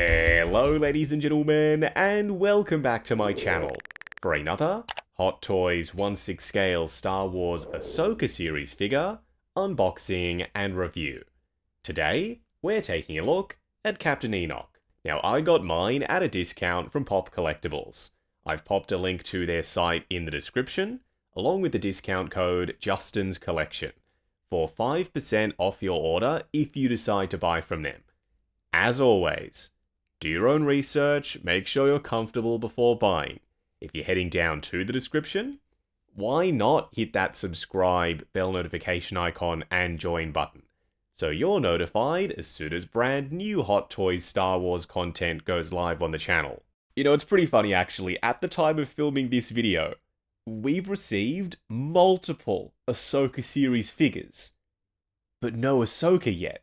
Hello ladies and gentlemen, and welcome back to my channel for another Hot Toys 1/6 scale Star Wars Ahsoka series figure unboxing and review. Today, we're taking a look at Captain Enoch. Now, I got mine at a discount from Pop Collectibles. I've popped a link to their site in the description, along with the discount code Justin's Collection, for 5% off your order if you decide to buy from them. As always, do your own research, make sure you're comfortable before buying. If you're heading down to the description, why not hit that subscribe, bell notification icon, and join button, so you're notified as soon as brand new Hot Toys Star Wars content goes live on the channel. You know, it's pretty funny actually, at the time of filming this video, we've received multiple Ahsoka series figures, but no Ahsoka yet.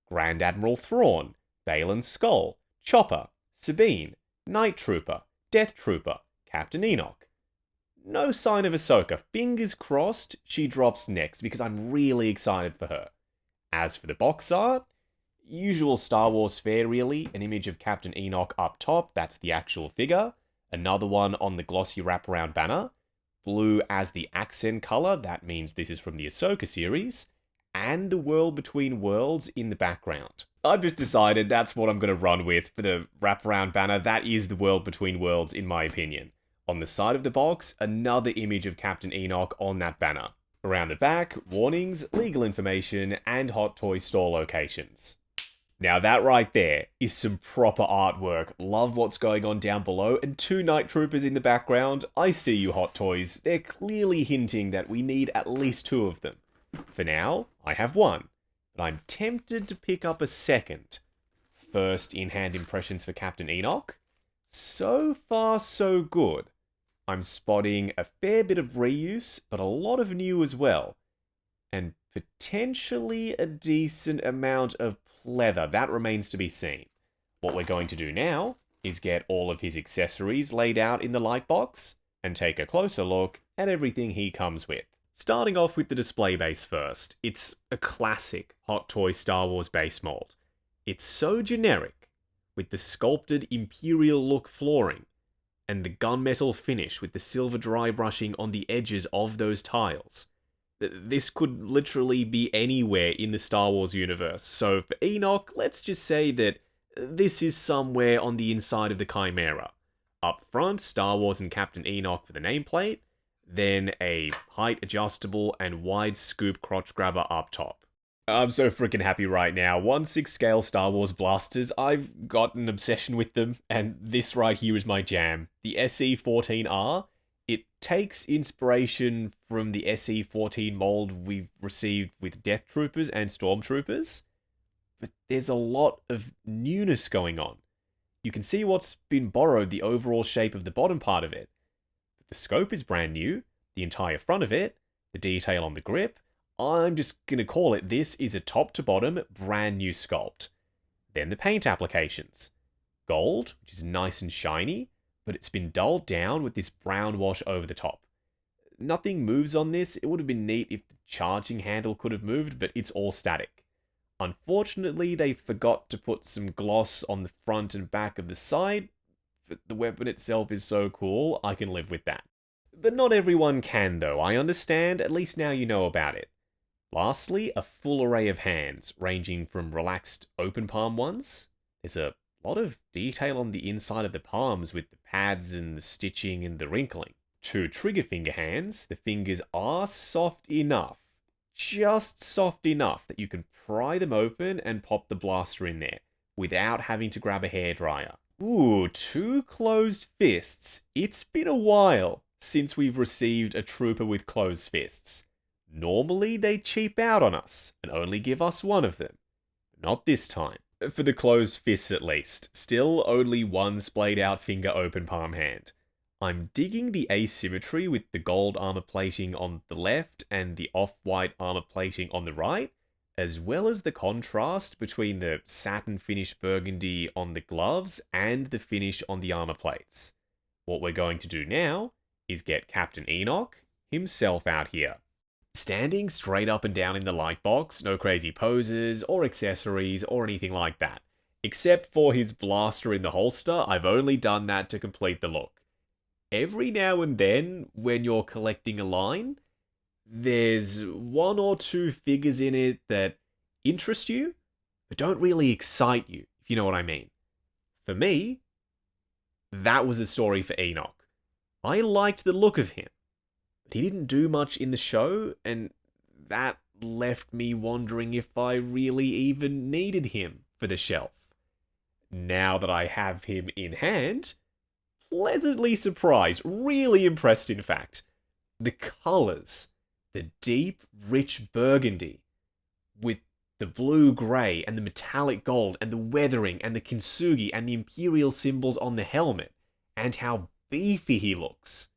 Grand Admiral Thrawn, Balin's Skull, Chopper, Sabine, Night Trooper, Death Trooper, Captain Enoch. No sign of Ahsoka. Fingers crossed she drops next because I'm really excited for her. As for the box art, usual Star Wars fare really, an image of Captain Enoch up top, that's the actual figure, another one on the glossy wraparound banner, blue as the accent colour, that means this is from the Ahsoka series, and the World Between Worlds in the background. I've just decided that's what I'm going to run with for the wraparound banner. That is the World Between Worlds, in my opinion. On the side of the box, another image of Captain Enoch on that banner. Around the back, warnings, legal information, and Hot Toy store locations. Now that right there is some proper artwork. Love what's going on down below, and two Night Troopers in the background. I see you, Hot Toys. They're clearly hinting that we need at least two of them. For now, I have one, but I'm tempted to pick up a second. First in-hand impressions for Captain Enoch. So far, so good. I'm spotting a fair bit of reuse, but a lot of new as well. And potentially a decent amount of pleather. That remains to be seen. What we're going to do now is get all of his accessories laid out in the light box and take a closer look at everything he comes with. Starting off with the display base first, it's a classic Hot Toy Star Wars base mold. It's so generic, with the sculpted Imperial look flooring, and the gunmetal finish with the silver dry brushing on the edges of those tiles. This could literally be anywhere in the Star Wars universe, so for Enoch, let's just say that this is somewhere on the inside of the Chimera. Up front, Star Wars and Captain Enoch for the nameplate, then a height adjustable and wide scoop crotch grabber up top. I'm so freaking happy right now. 1/6 scale Star Wars blasters, I've got an obsession with them, and this right here is my jam. The SE-14R, it takes inspiration from the SE-14 mold we've received with Death Troopers and Stormtroopers, but there's a lot of newness going on. You can see what's been borrowed, the overall shape of the bottom part of it. The scope is brand new, the entire front of it, the detail on the grip. I'm just going to call it, this is a top to bottom brand new sculpt. Then the paint applications. Gold, which is nice and shiny, but it's been dulled down with this brown wash over the top. Nothing moves on this. It would have been neat if the charging handle could have moved, but it's all static. Unfortunately, they forgot to put some gloss on the front and back of the side, but the weapon itself is so cool, I can live with that. But not everyone can though, I understand, at least now you know about it. Lastly, a full array of hands, ranging from relaxed open palm ones. There's a lot of detail on the inside of the palms with the pads and the stitching and the wrinkling. Two trigger finger hands, the fingers are soft enough, just soft enough that you can pry them open and pop the blaster in there, without having to grab a hairdryer. Ooh, two closed fists. It's been a while since we've received a trooper with closed fists. Normally they cheap out on us and only give us one of them. Not this time. For the closed fists at least. Still only one splayed out finger open palm hand. I'm digging the asymmetry with the gold armor plating on the left and the off-white armor plating on the right, as well as the contrast between the satin finish burgundy on the gloves and the finish on the armor plates. What we're going to do now is get Captain Enoch himself out here. Standing straight up and down in the light box, no crazy poses or accessories or anything like that. Except for his blaster in the holster, I've only done that to complete the look. Every now and then, when you're collecting a line, there's one or two figures in it that interest you, but don't really excite you, if you know what I mean. For me, that was the story for Enoch. I liked the look of him, but he didn't do much in the show, and that left me wondering if I really even needed him for the shelf. Now that I have him in hand, pleasantly surprised, really impressed in fact. The colours, the deep, rich burgundy, with the blue-grey and the metallic gold and the weathering and the kintsugi and the imperial symbols on the helmet, and how beefy he looks.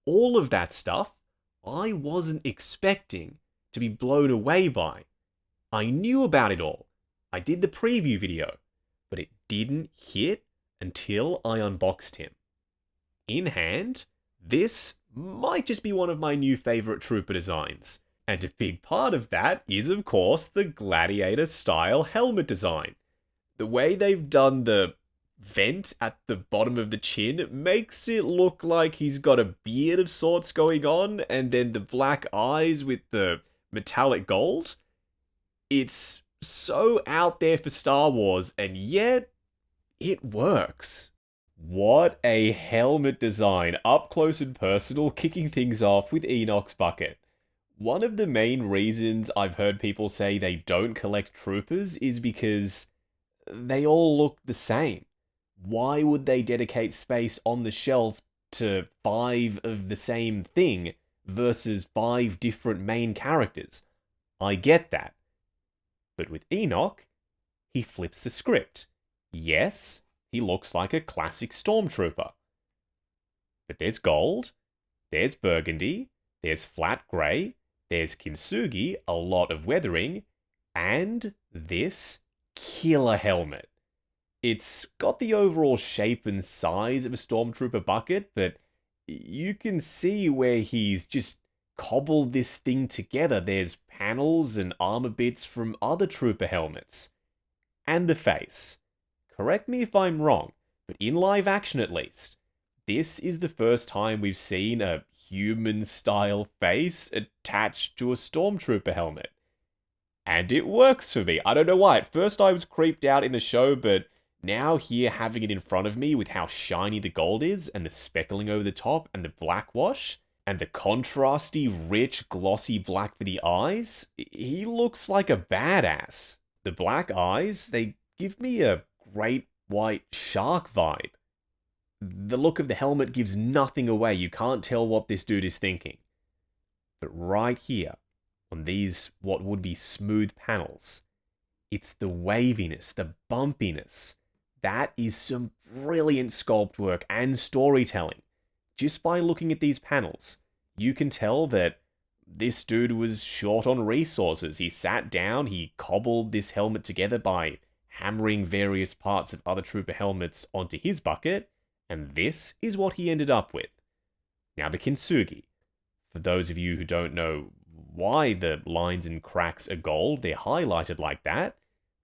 All of that stuff, I wasn't expecting to be blown away by. I knew about it all. I did the preview video, but it didn't hit until I unboxed him. In hand, this might just be one of my new favourite trooper designs. And a big part of that is, of course, the gladiator-style helmet design. The way they've done the vent at the bottom of the chin makes it look like he's got a beard of sorts going on, and then the black eyes with the metallic gold. It's so out there for Star Wars, and yet it works. What a helmet design, up close and personal, kicking things off with Enoch's bucket. One of the main reasons I've heard people say they don't collect troopers is because they all look the same. Why would they dedicate space on the shelf to 5 of the same thing versus 5 different main characters? I get that. But with Enoch, he flips the script. Yes, he looks like a classic stormtrooper. But there's gold, there's burgundy, there's flat grey, there's kintsugi, a lot of weathering, and this killer helmet. It's got the overall shape and size of a stormtrooper bucket, but you can see where he's just cobbled this thing together. There's panels and armor bits from other trooper helmets. And the face. Correct me if I'm wrong, but in live action at least, this is the first time we've seen a human-style face attached to a stormtrooper helmet. And it works for me. I don't know why. At first I was creeped out in the show, but now here having it in front of me with how shiny the gold is, and the speckling over the top, and the black wash, and the contrasty, rich, glossy black for the eyes, he looks like a badass. The black eyes, they give me a great white shark vibe. The look of the helmet gives nothing away. You can't tell what this dude is thinking. But right here, on these what would be smooth panels, it's the waviness, the bumpiness. That is some brilliant sculpt work and storytelling. Just by looking at these panels, you can tell that this dude was short on resources. He sat down, he cobbled this helmet together by hammering various parts of other trooper helmets onto his bucket, and this is what he ended up with. Now the kintsugi. For those of you who don't know why the lines and cracks are gold, they're highlighted like that.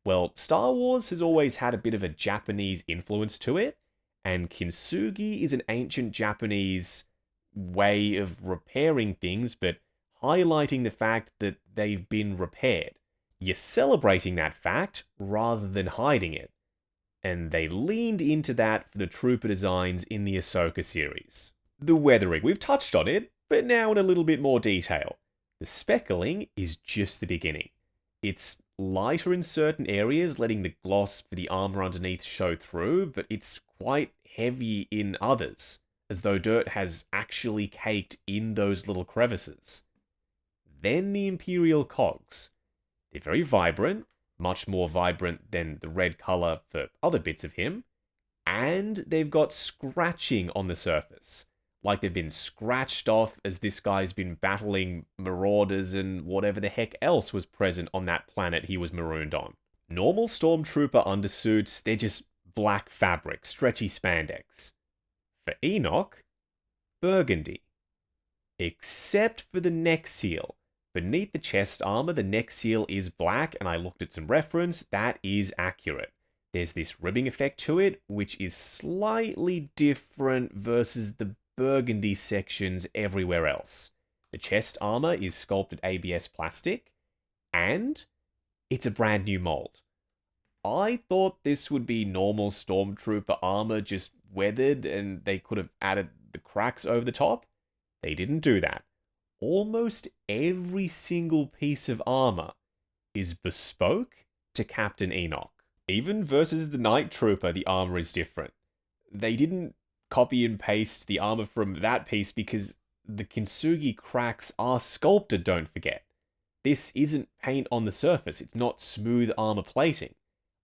Well, Star Wars has always had a bit of a Japanese influence to it, and kintsugi is an ancient Japanese way of repairing things, but highlighting the fact that they've been repaired. You're celebrating that fact rather than hiding it. And they leaned into that for the trooper designs in the Ahsoka series. The weathering, we've touched on it, but now in a little bit more detail. The speckling is just the beginning. It's lighter in certain areas, letting the gloss for the armor underneath show through, but it's quite heavy in others, as though dirt has actually caked in those little crevices. Then the Imperial cogs. They're very vibrant, much more vibrant than the red colour for other bits of him, and they've got scratching on the surface, like they've been scratched off as this guy's been battling marauders and whatever the heck else was present on that planet he was marooned on. Normal stormtrooper undersuits, they're just black fabric, stretchy spandex. For Enoch, burgundy. Except for the neck seal. Beneath the chest armor, the neck seal is black, and I looked at some reference, that is accurate. There's this ribbing effect to it, which is slightly different versus the burgundy sections everywhere else. The chest armor is sculpted ABS plastic, and it's a brand new mold. I thought this would be normal Stormtrooper armor just weathered and they could have added the cracks over the top. They didn't do that. Almost every single piece of armor is bespoke to Captain Enoch. Even versus the Night Trooper, the armor is different. They didn't copy and paste the armor from that piece because the Kintsugi cracks are sculpted, don't forget. This isn't paint on the surface, it's not smooth armor plating.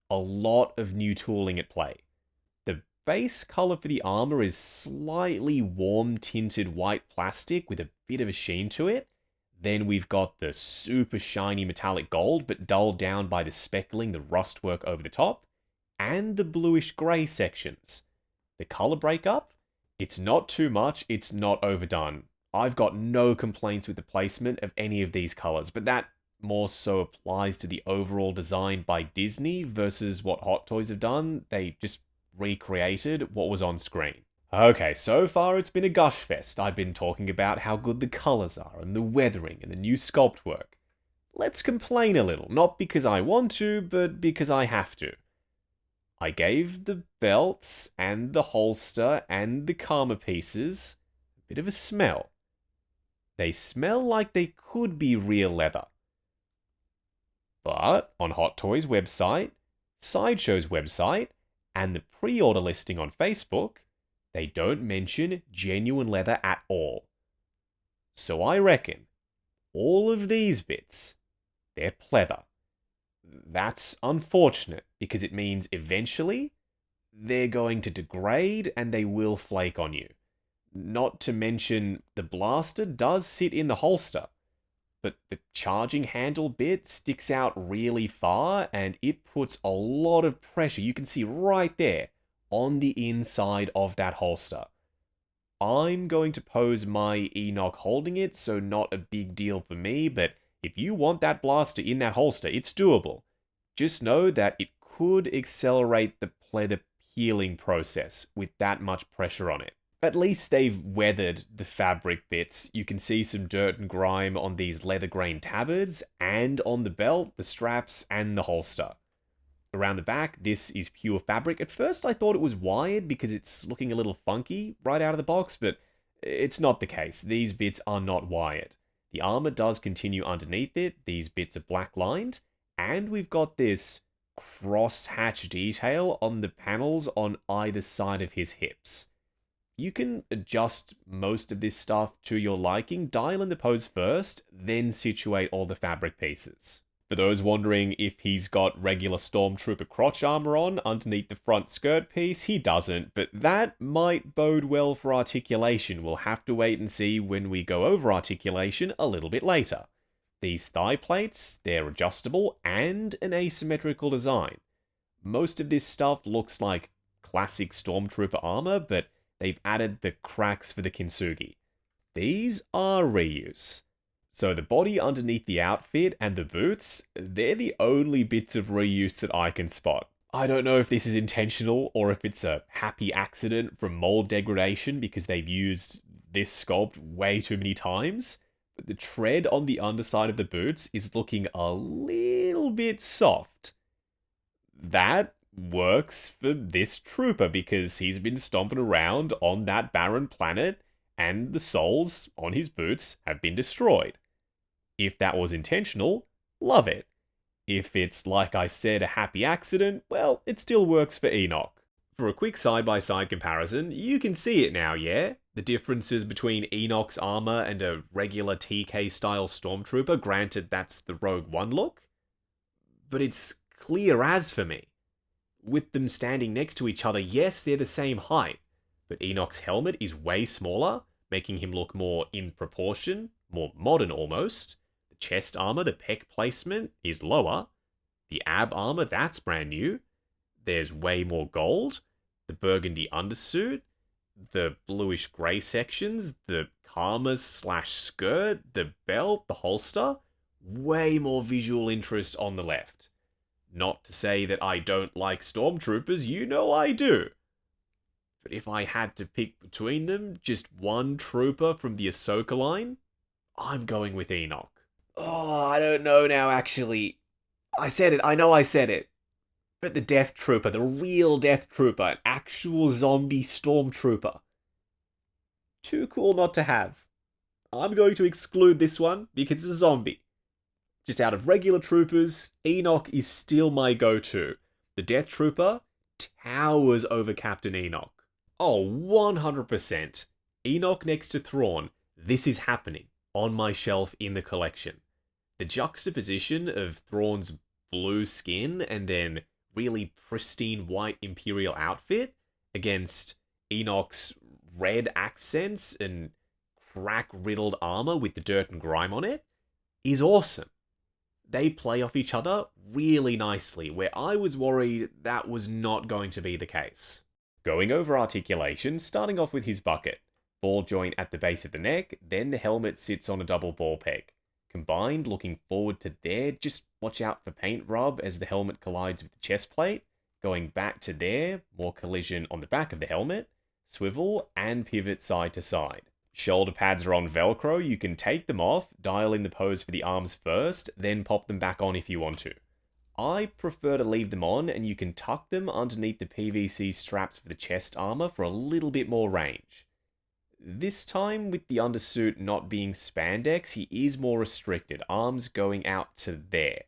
A lot of new tooling at play. The base color for the armor is slightly warm tinted white plastic with a bit of a sheen to it. Then we've got the super shiny metallic gold, but dulled down by the speckling, the rust work over the top, and the bluish grey sections. The color breakup? It's not too much, it's not overdone. I've got no complaints with the placement of any of these colors, but that more so applies to the overall design by Disney versus what Hot Toys have done. They just recreated what was on screen. Okay, so far it's been a gush fest. I've been talking about how good the colours are, and the weathering, and the new sculpt work. Let's complain a little, not because I want to, but because I have to. I gave the belts, and the holster, and the karma pieces a bit of a smell. They smell like they could be real leather. But on Hot Toys' website, Sideshow's website, and the pre-order listing on Facebook, they don't mention genuine leather at all. So I reckon all of these bits, they're pleather. That's unfortunate because it means eventually they're going to degrade and they will flake on you. Not to mention the blaster does sit in the holster, but the charging handle bit sticks out really far and it puts a lot of pressure, you can see right there, on the inside of that holster. I'm going to pose my Enoch holding it, so not a big deal for me, but if you want that blaster in that holster, it's doable. Just know that it could accelerate the pleather peeling process with that much pressure on it. At least they've weathered the fabric bits. You can see some dirt and grime on these leather grain tabards, and on the belt, the straps, and the holster. Around the back, this is pure fabric. At first, I thought it was wired because it's looking a little funky right out of the box, but it's not the case. These bits are not wired. The armor does continue underneath it. These bits are black lined, and we've got this cross-hatch detail on the panels on either side of his hips. You can adjust most of this stuff to your liking, dial in the pose first, then situate all the fabric pieces. For those wondering if he's got regular Stormtrooper crotch armor on underneath the front skirt piece, he doesn't, but that might bode well for Articulation. We'll have to wait and see when we go over Articulation a little bit later. These thigh plates, they're adjustable and an asymmetrical design. Most of this stuff looks like classic Stormtrooper armor, but they've added the cracks for the Kintsugi. These are reuse. So the body underneath the outfit and the boots, they're the only bits of reuse that I can spot. I don't know if this is intentional or if it's a happy accident from mold degradation because they've used this sculpt way too many times, but the tread on the underside of the boots is looking a little bit soft. That works for this trooper because he's been stomping around on that barren planet and the soles on his boots have been destroyed. If that was intentional, love it. If it's, like I said, a happy accident, well, it still works for Enoch. For a quick side-by-side comparison, you can see it now, yeah? The differences between Enoch's armor and a regular TK-style Stormtrooper, granted that's the Rogue One look. But it's clear as for me. With them standing next to each other, yes, they're the same height, but Enoch's helmet is way smaller, making him look more in proportion, more modern almost. The chest armor, the pec placement, is lower. The ab armor, that's brand new. There's way more gold. The burgundy undersuit. The bluish grey sections. The karma/skirt. The belt. The holster. Way more visual interest on the left. Not to say that I don't like stormtroopers, you know I do. But if I had to pick between them, just one trooper from the Ahsoka line, I'm going with Enoch. Oh, I don't know now, actually. I said it, I know I said it. But the Death Trooper, the real Death Trooper, an actual zombie stormtrooper. Too cool not to have. I'm going to exclude this one because it's a zombie. Just out of regular troopers, Enoch is still my go-to. The Death Trooper towers over Captain Enoch. Oh, 100%. Enoch next to Thrawn. This is happening on my shelf in the collection. The juxtaposition of Thrawn's blue skin and then really pristine white Imperial outfit against Enoch's red accents and crack-riddled armor with the dirt and grime on it is awesome. They play off each other really nicely, where I was worried that was not going to be the case. Going over articulation, starting off with his bucket. Ball joint at the base of the neck, then the helmet sits on a double ball peg. Combined, looking forward to there, just watch out for paint rub as the helmet collides with the chest plate. Going back to there, more collision on the back of the helmet. Swivel and pivot side to side. Shoulder pads are on Velcro, you can take them off, dial in the pose for the arms first, then pop them back on if you want to. I prefer to leave them on, and you can tuck them underneath the PVC straps for the chest armor for a little bit more range. This time, with the undersuit not being spandex, he is more restricted, arms going out to there.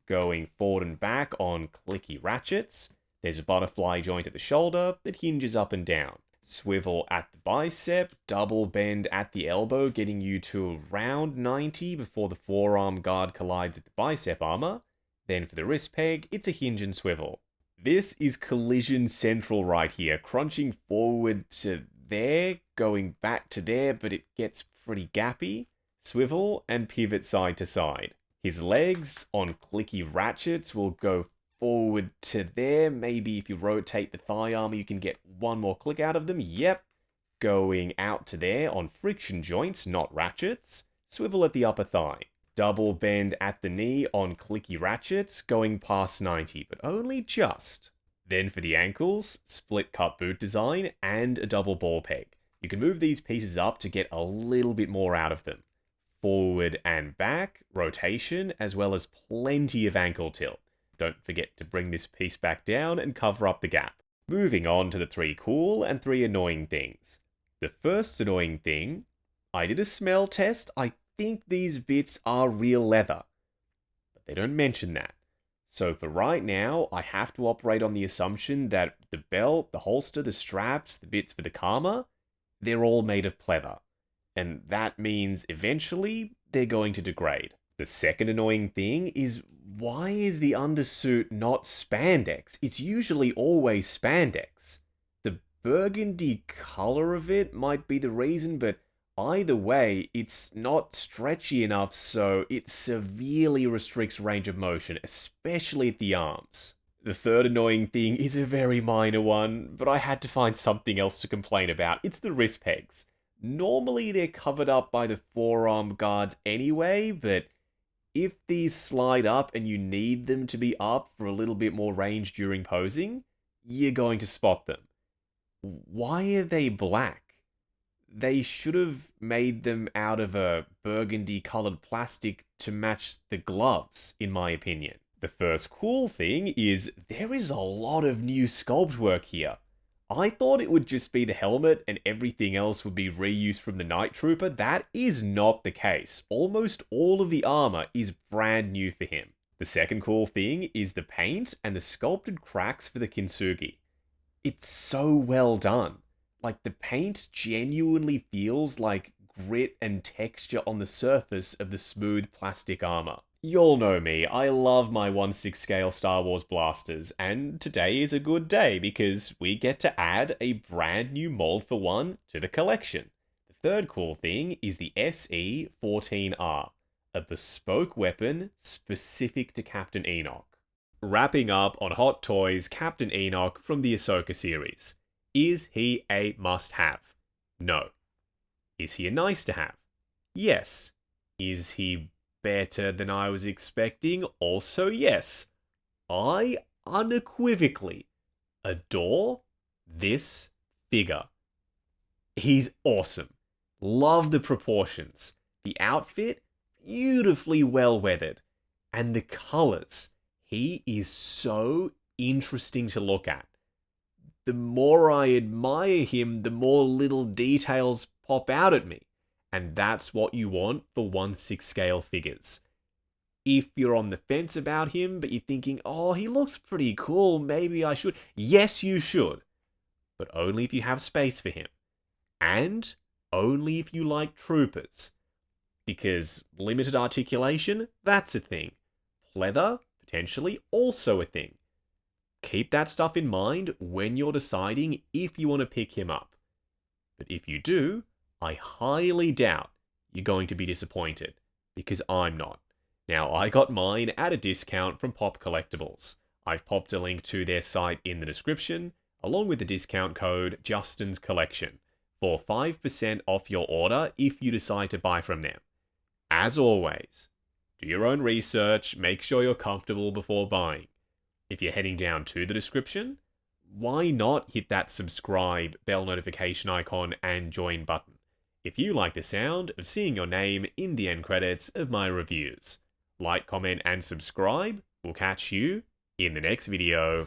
Going forward and back on clicky ratchets, there's a butterfly joint at the shoulder that hinges up and down. Swivel at the bicep, double bend at the elbow, getting you to around 90 before the forearm guard collides with the bicep armor. Then for the wrist peg, it's a hinge and swivel. This is collision central right here, crunching forward to there, going back to there, but it gets pretty gappy. Swivel and pivot side to side. His legs on clicky ratchets will go forward to there. Maybe if you rotate the thigh armor, you can get one more click out of them. Yep. Going out to there on friction joints, not ratchets. Swivel at the upper thigh. Double bend at the knee on clicky ratchets, going past 90, but only just. Then for the ankles, split cut boot design and a double ball peg. You can move these pieces up to get a little bit more out of them. Forward and back, rotation, as well as plenty of ankle tilt. Don't forget to bring this piece back down and cover up the gap. Moving on to the 3 cool and 3 annoying things. The first annoying thing, I did a smell test. I think these bits are real leather, but they don't mention that. So for right now, I have to operate on the assumption that the belt, the holster, the straps, the bits for the karma, they're all made of pleather. And that means eventually they're going to degrade. The second annoying thing is, why is the undersuit not spandex? It's usually always spandex. The burgundy color of it might be the reason, but either way, it's not stretchy enough, so it severely restricts range of motion, especially at the arms. The third annoying thing is a very minor one, but I had to find something else to complain about. It's the wrist pegs. Normally they're covered up by the forearm guards anyway, but if these slide up and you need them to be up for a little bit more range during posing, you're going to spot them. Why are they black? They should have made them out of a burgundy colored plastic to match the gloves, in my opinion. The first cool thing is there is a lot of new sculpt work here. I thought it would just be the helmet and everything else would be reused from the Night Trooper. That is not the case. Almost all of the armor is brand new for him. The second cool thing is the paint and the sculpted cracks for the kintsugi. It's so well done. Like, the paint genuinely feels like grit and texture on the surface of the smooth plastic armor. Y'all know me, I love my 1/6 scale Star Wars blasters, and today is a good day because we get to add a brand new mold for one to the collection. The third cool thing is the SE-14R, a bespoke weapon specific to Captain Enoch. Wrapping up on Hot Toys Captain Enoch from the Ahsoka series. Is he a must-have? No. Is he a nice-to-have? Yes. Is he better than I was expecting? Also yes. I unequivocally adore this figure. He's awesome. Love the proportions. The outfit, beautifully well weathered. And the colors. He is so interesting to look at. The more I admire him, the more little details pop out at me. And that's what you want for 1/6 scale figures. If you're on the fence about him, but you're thinking, oh, he looks pretty cool, maybe I should. Yes, you should. But only if you have space for him. And only if you like troopers. Because limited articulation, that's a thing. Pleather, potentially also a thing. Keep that stuff in mind when you're deciding if you want to pick him up. But if you do, I highly doubt you're going to be disappointed. Because I'm not. Now, I got mine at a discount from Pop Collectibles. I've popped a link to their site in the description, along with the discount code Justin's Collection, for 5% off your order if you decide to buy from them. As always, do your own research, make sure you're comfortable before buying. If you're heading down to the description, why not hit that subscribe, bell notification icon, and join button if you like the sound of seeing your name in the end credits of my reviews. Like, comment, and subscribe. We'll catch you in the next video.